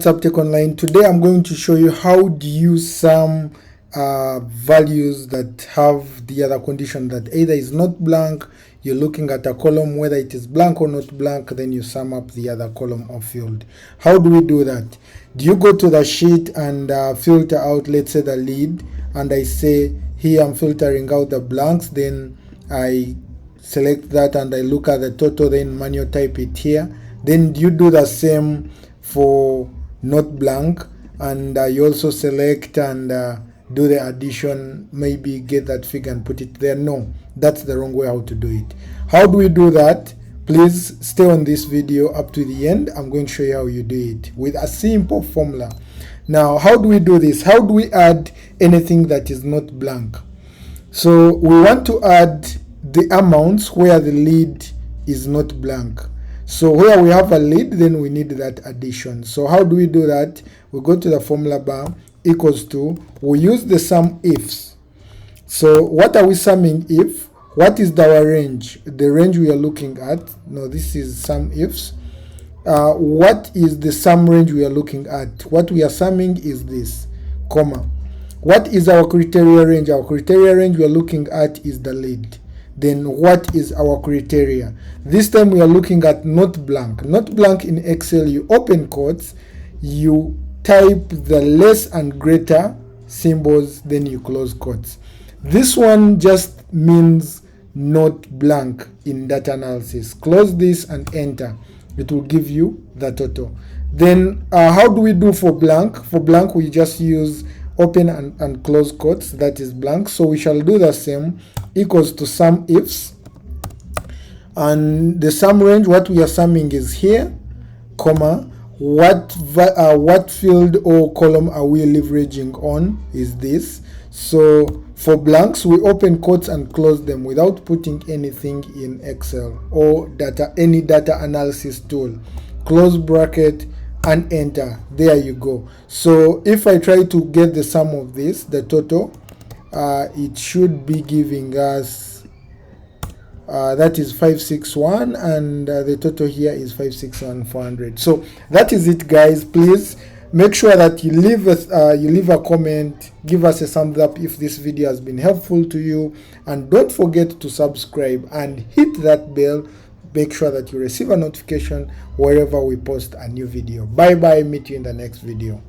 What's up, Tech Online? Today I'm going to show you how do you sum values that have the other condition that either is not blank, you're looking at a column, whether it is blank or not blank, then you sum up the other column or field. How do we do that? Do you go to the sheet and filter out, let's say, the lead, and I say here I'm filtering out the blanks, then I select that and I look at the total, then manual type it here. Then you do the same for not blank, and you also select and do the addition, maybe get that figure and put it there. No, that's the wrong way how to do it. How do we do that? Please stay on this video up to the end. I'm going to show you how you do it with a simple formula. Now, how do we do this? How do we add anything that is not blank? So we want to add the amounts where the lead is not blank. So where we have a lead, then we need that addition. So how do we do that? We go to the formula bar, equals to, we use the SUMIFS. So what are we summing if? What is our range? The range we are looking at. No, this is SUMIFS. What is the sum range we are looking at? What we are summing is this, comma. What is our criteria range? Our criteria range we are looking at is the lead. Then what is our criteria? This time we are looking at not blank. Not blank in Excel, you open quotes, you type the less and greater symbols, then you close quotes. This one just means not blank in data analysis. Close this and enter. It will give you the total. Then how do we do for blank? For blank, we just use open and close quotes, that is blank. So we shall do the same, equals to SUMIFS, and the sum range, what we are summing is here, comma, what field or column are we leveraging on is this. So for blanks, we open quotes and close them without putting anything in Excel or any data analysis tool. Close bracket and enter. There you go. So if I try to get the sum of this, the total, it should be giving us that is 561, and the total here is 561,400. So that is it, guys. Please make sure that you leave a comment, give us a thumbs up if this video has been helpful to you, and don't forget to subscribe and hit that bell. Make sure that you receive a notification wherever we post a new video. Bye bye. Meet you in the next video.